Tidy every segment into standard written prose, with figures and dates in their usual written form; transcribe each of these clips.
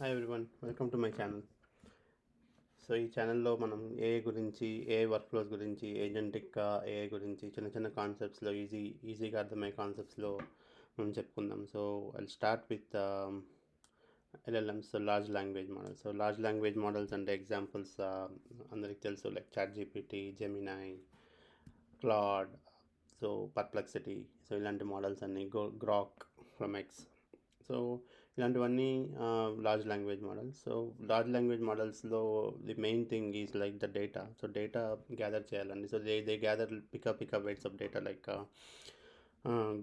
Hi everyone, welcome to my channel. So ఈ ఛానల్లో మనం ఏఐ గురించి, ఏఐ వర్క్ ఫ్లోస్ గురించి, ఏజెంటిక్ ఏఐ గురించి చిన్న చిన్న కాన్సెప్ట్స్లో ఈజీగా అర్థమయ్యే కాన్సెప్ట్స్లో మనం చెప్పుకుందాం. So I start with LLMs, large language models. So large language models అంటే ఎగ్జాంపుల్స్ అందరికి తెలుసు, like ChatGPT, Gemini, Claude, so Perplexity. So ఇలాంటి మోడల్స్ అన్నీ, గ్రాక్ ఫ్రమ్ ఎక్స్. సో ఇలాంటివన్నీ large language models. So large language మోడల్స్లో the main thing is like the data. So data gather చేయాలండి. So they gather pick up weights of data, like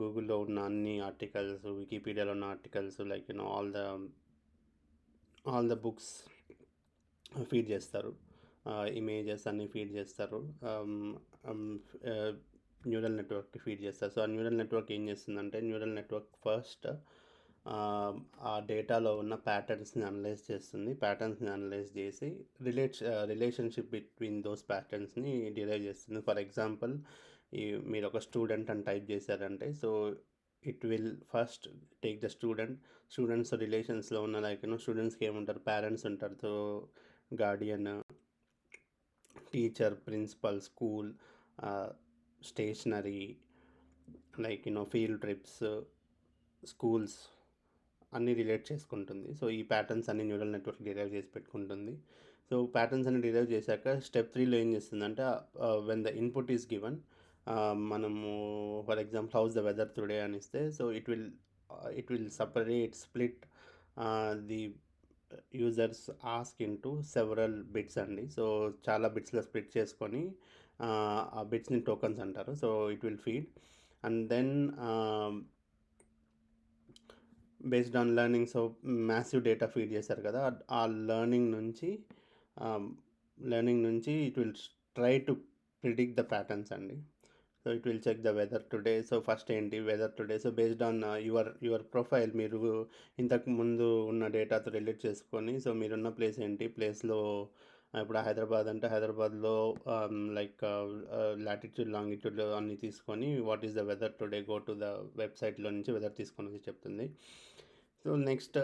గూగుల్లో ఉన్న అన్ని articles, వికీపీడియాలో ఉన్న articles, like all the books feed చేస్తారు, images అన్నీ feed చేస్తారు, న్యూరల్ నెట్వర్క్కి ఫీడ్ చేస్తారు. సో ఆ న్యూరల్ నెట్వర్క్ ఏం చేస్తుందంటే, న్యూరల్ నెట్వర్క్ ఫస్ట్ ఆ డేటాలో ఉన్న ప్యాటర్న్స్ని అనలైజ్ చేస్తుంది. ప్యాటర్న్స్ని అనలైజ్ చేసి రిలేషన్షిప్ బిట్వీన్ దోస్ ప్యాటర్న్స్ని డిరైవ్ చేస్తుంది. ఫర్ ఎగ్జాంపుల్, మీరు ఒక స్టూడెంట్ అని టైప్ చేశారంటే, so it will first take the students రిలేషన్స్లో ఉన్న, లైక్ స్టూడెంట్స్కి ఏముంటారు, పేరెంట్స్ ఉంటారు. So guardian, teacher, principal, school, stationery, like field trips, schools అన్నీ రిలేట్ చేసుకుంటుంది. సో ఈ ప్యాటర్న్స్ అన్ని న్యూరల్ నెట్వర్క్ డిరైవ్ చేసి పెట్టుకుంటుంది. సో ప్యాటర్న్స్ అన్ని డిరైవ్ చేశాక స్టెప్ 3లో ఏం చేస్తుందంటే, when the input is given, మనము for example how's the weather today అని ఇస్తే, so it will split the users ask into several bits అండి. సో చాలా బిట్స్లో స్ప్లిట్ చేసుకొని ఆ బిట్స్ని టోకన్స్ అంటారు. So it will feed and then based on learning. So massive data feed చేశారు కదా, ఆ లెర్నింగ్ నుంచి it will try to predict the patterns అండి. So it will check the weather today. So first ఏంటి weather today. So based on your profile, మీరు ఇంతకు ముందు ఉన్న డేటాతో రిలేట్ చేసుకొని, సో మీరున్న ప్లేస్ ఏంటి, ప్లేస్లో ఇప్పుడు హైదరాబాద్ అంటే హైదరాబాద్లో లైక్ లాటిట్యూడ్, లాంగిట్యూడ్ అన్నీ తీసుకొని, what is the weather today, go to the వెబ్సైట్లో నుంచి వెదర్ తీసుకొని వచ్చి చెప్తుంది. So next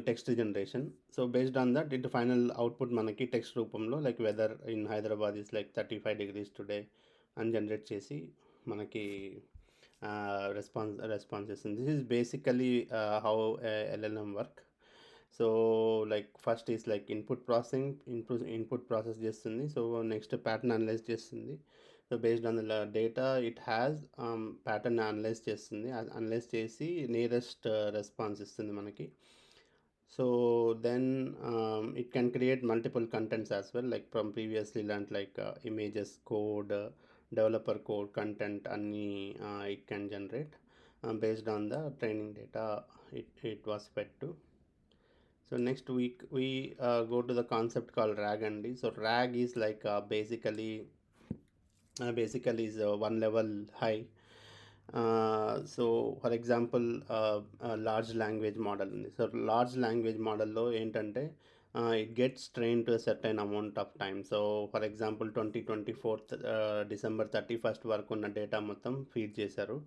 text generation. So based on that it final output మనకి టెక్స్ట్ రూపంలో, like weather in Hyderabad is like 35 degrees today అని జనరేట్ చేసి మనకి రెస్పాన్స్ చేస్తుంది. This is basically how LLM work. So like first is like input process చేస్తుంది. So next pattern analyse చేస్తుంది. So based on the data it has pattern analyse చేస్తుంది. Analyse చేసి nearest response ఇస్తుంది మనకి. So then it can create multiple contents as well, like from previously learned, like images, code, developer code, content అన్నీ it can generate based on the training data it was fed to. So next week we go to the concept called RAG అండి. So RAG is like basically is one level high. So for example large language model ఉంది. So large language మోడల్లో ఏంటంటే, it gets train to certain amount of time. So for example 2024 December 31 వరకు ఉన్న data మొత్తం feed చేశారు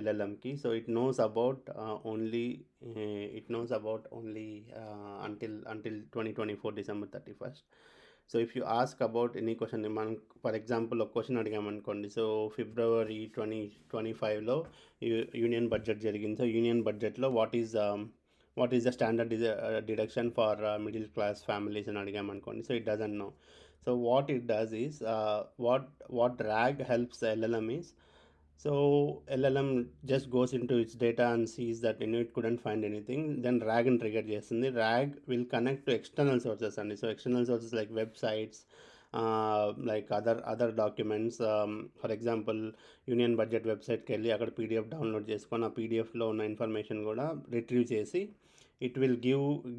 ఎల్ఎల్ఎంకి. So it knows about only until 2024 December 31. So if you ask about any question, మనం for example ఒక question అడిగామనుకోండి, so February 2025లో union budget జరిగింది. So union బడ్జెట్లో what is the standard deduction for middle class families అని అడిగామనుకోండి, so it doesn't know. So what it does is, what RAG helps LLM is, so LLM just goes into its data and sees that it couldn't find anything. Then RAG and trigger చేస్తుంది. RAG will connect to external sources అండి. So external sources like websites, like other documents. For example union budget వెబ్సైట్కి వెళ్ళి అక్కడ PDF download చేసుకొని ఆ PDFలో ఉన్న information కూడా retrieve చేసి it will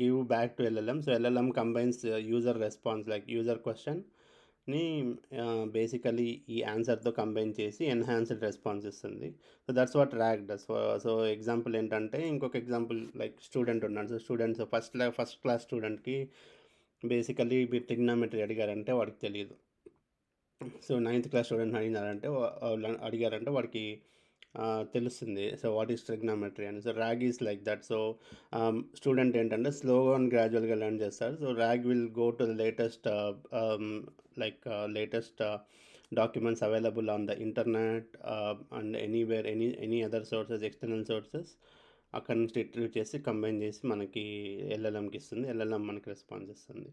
give back to LLM. So LLM combines user response, like user క్వశ్చన్ని బేసికలీ ఈ ఆన్సర్తో కంబైన్ చేసి ఎన్హాన్స్డ్ రెస్పాన్స్ ఇస్తుంది. So that's what RAG does. So example ఏంటంటే, ఇంకొక ఎగ్జాంపుల్ లైక్ స్టూడెంట్ ఉన్నాడు. సో స్టూడెంట్స్ ఫస్ట్ క్లాస్ స్టూడెంట్కి basically మీరు ట్రిగ్నామెట్రీ అడిగారంటే వాడికి తెలియదు. సో 9th క్లాస్ స్టూడెంట్ అడిగారంటే వాడికి తెలుస్తుంది. సో వాట్ ఈస్ ట్రిగ్నోమెట్రీ అని. So RAG is like that. So student ఏంటంటే స్లోగా అండ్ గ్రాడ్యువల్గా లెర్న్ చేస్తారు. So RAG will go to the latest latest documents available on the internet and anywhere any other sources, external sources. అక్కడ నుంచి retrieve చేసి combine చేసి మనకి LLMకి ఇస్తుంది. LLM మనకి రెస్పాన్స్ ఇస్తుంది.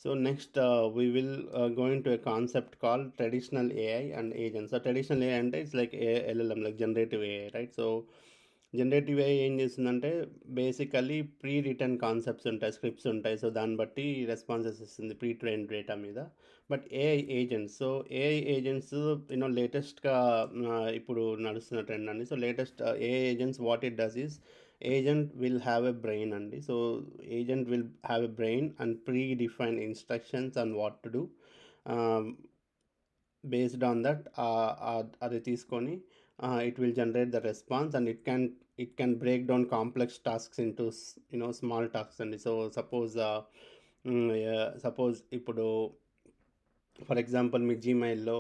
So next, we will go into a concept called traditional AI and agents. So traditional AI అంటే it's like LLM, like generative AI, right? So generative AI ఏం చేస్తుందంటే బేసికలీ ప్రీ రిటర్న్ కాన్సెప్ట్స్ ఉంటాయి, scripts ఉంటాయి. So దాన్ని బట్టి responses ఇస్తుంది pre train data మీద. But AI agents, so AI agents లేటెస్ట్గా ఇప్పుడు నడుస్తున్న ట్రెండ్ అండి. So latest AI agents what it does is agent will have a brain అండి. So agent will have a brain and predefined instructions on what to do. Based on that, అది తీసుకొని it will generate the response and it can break down complex tasks into small tasks అండి. So suppose ఇప్పుడు for example మీ జీమెయిల్లో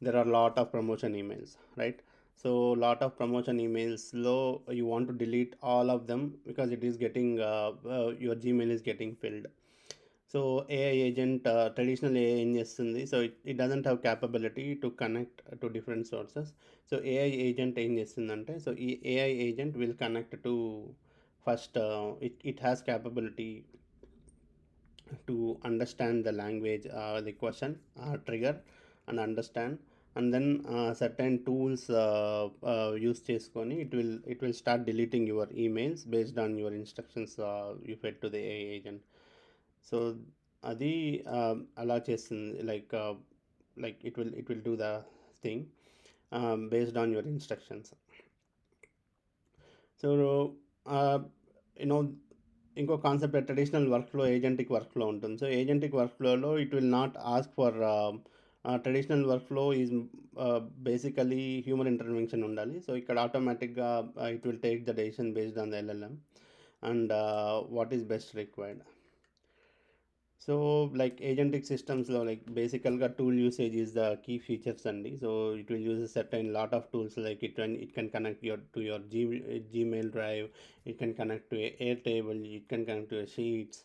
there are lot of promotion emails, right? So lot of promotion ఈమెయిల్స్లో you want to delete all of them because it is getting your Gmail is getting filled. So AI agent, traditional AI ఏం చేస్తుంది? So it doesn't have capability to connect to different sources. So AI agent ఏం చేస్తుందంటే, so ఈ AI agent will connect to first, it has capability to understand the language, the question, trigger and understand, and then certain tools use చేసుకొని it will start deleting your emails based on your instructions you fed to the AI agent. So అది అలా చేస్తుంది, like it will do the thing based on your instructions. So you know ఇంకో concept traditional workflow, agentic workflow ఉంటుంది. So agentic వర్క్ఫ్లోలో it will not ask for traditional workflow is basically human intervention ఉండాలి. So ఇక్కడ ఆటోమేటిక్గా it will take the decision based on the LLM and what is best required. So like agentic సిస్టమ్స్లో like బేసికల్గా tool usage is the key features అండి. So it will use certain lot of tools, like it can connect to your Gmail drive, it can connect to Airtable, it can connect to your Sheets,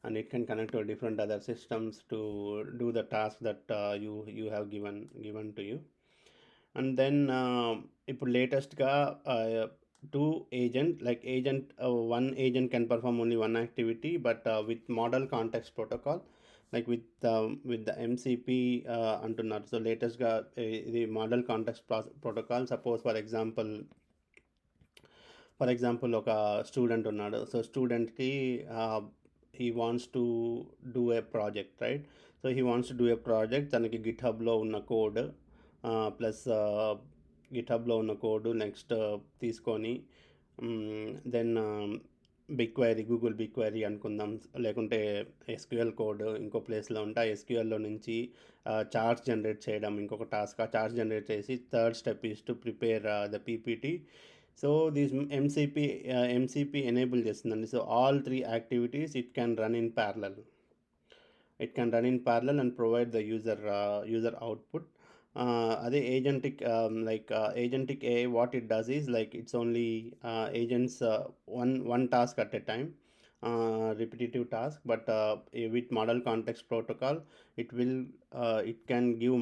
and it can connect to different other systems to do the task that you have given to you. And then ఇప్పుడు లేటెస్ట్గా two agent, like agent, one agent can perform only one activity, but with model context protocol, like with the MCP అంటున్నారు. So లేటెస్ట్గా ఇది model context protocol. Suppose for example ఒక student ఉన్నాడు. So స్టూడెంట్కి he wants to do a project, right? So he wants to do a project, తనకి గిట్హబ్లో ఉన్న code plus గిట్హబ్లో ఉన్న code next తీసుకొని దెన్ గూగుల్ బిగ్ క్వైరీ అనుకుందాం, లేకుంటే SQL కోడ్ ఇంకో ప్లేస్లో ఉంటే ఆ SQLలో నుంచి చార్ట్స్ జనరేట్ చేయడం ఇంకొక టాస్క్. ఆ చార్ట్స్ జనరేట్ చేసి third step is to prepare the PPT. So this MCP enable చేస్తుందండి. So all three activities it can run in parallel. And provide the user output. అదే agentic agentic AI, what it does is like it's only agents one task at a time, repetitive task. But with model context protocol, it can give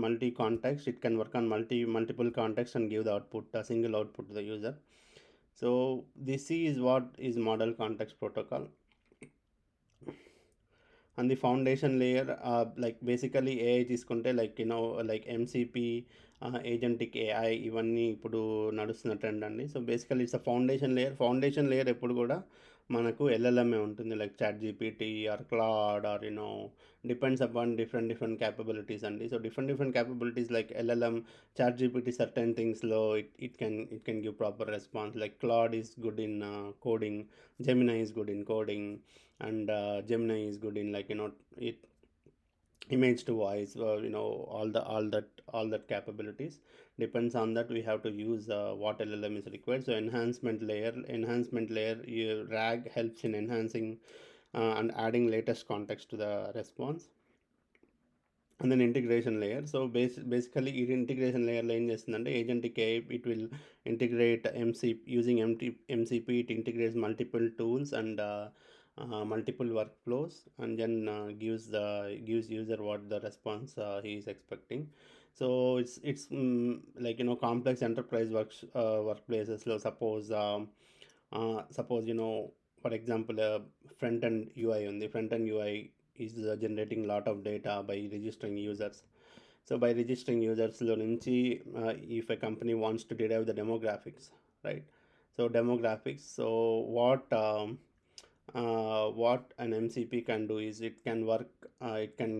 multi context, it can work on multiple contexts and give the output, a single output to the user. So this is what is model context protocol. And the foundation layer, like basically AI తీసుకుంటే like like MCP, agentic AI, ఇవన్నీ ఇప్పుడు నడుస్తున్న trend అండి. So basically it's a foundation layer ఎప్పుడు కూడా మనకు LLM ఉంటుంది, like ChatGPT or Claude or depends upon different capabilities అండి. So different capabilities like LLM, ChatGPT certain thingsలో it can give proper response, like Claude is good in coding, Gemini is good in coding, and Gemini is good in it image to voice, all that capabilities. Depends on that, we have to use what LLM is required. So enhancement layer, RAG helps in enhancing and adding latest context to the response. and then integration layer. So basically ఈ integration layer ఏం చేస్తుందంటే agentic AI, it will integrate MCP using MCP. It integrates multiple tools and multiple workflows, and then gives user what the response he is expecting. So it's like complex enterprise workplaces. So suppose for example, front end UI on the front end UI is generating a lot of data by registering users. So by registering users lo nunchi, if a company wants to derive the demographics, right? So demographics, so what an MCP can do is it can work, it can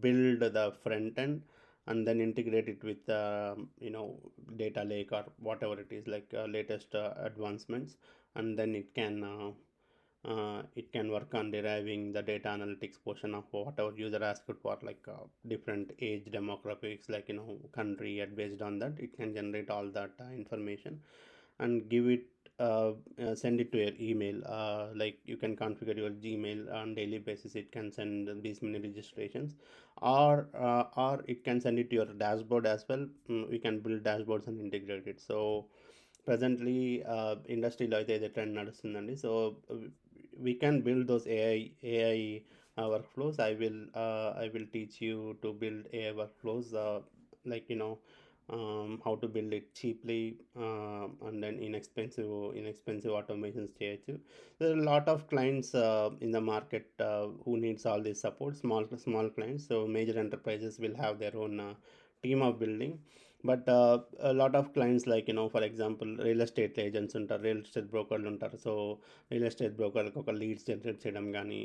build the front end and then integrate it with data lake or whatever it is, like latest advancements, and then it can work on deriving the data analytics portion of whatever user asked for, like different age demographics, like country, and based on that it can generate all that information and give it, send it to your email. Like you can configure your Gmail on daily basis, it can send these many registrations, or it can send it to your dashboard as well. We can build dashboards and integrate it. So presently ఇండస్ట్రీలో అయితే ఇదే trend నడుస్తుందండి. So we can build those AI workflows. I will teach you to build AI workflows, like how to build it cheaply, and then inexpensive automations చేయొచ్చు. There are a lot of clients in the market who needs all this support. Small clients, so major enterprises will have their own team of building, but a lot of clients, like for example, real estate agents ఉంటారు, real estate బ్రోకర్లు ఉంటారు. So real estate బ్రోకర్కి ఒక leads generate చేయడం కానీ,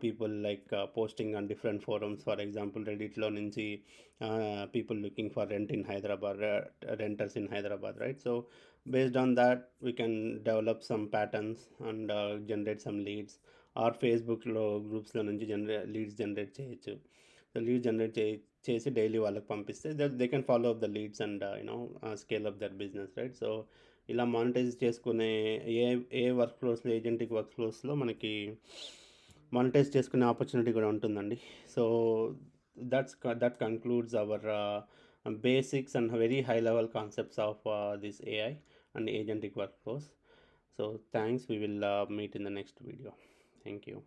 people like posting on different forums, for example రెడిట్లో నుంచి people looking for renters in Hyderabad, right? So based on that we can develop some patterns and generate some leads, or ఫేస్బుక్లో గ్రూప్స్లో నుంచి leads generate చేయొచ్చు. So lead generate చేసి daily వాళ్ళకి పంపిస్తే they can follow up the leads and scale up their business, right? So ఇలా monetise చేసుకునే ఏ work ఫ్లోస్లో, agentic work ఫ్లోస్లో మనకి మానిటైజ్ చేసుకునే ఆపర్చునిటీ కూడా ఉంటుందండి. So that concludes our basics and very high level concepts of this AI and agentic workflows. So thanks, we will meet in the next video. Thank you.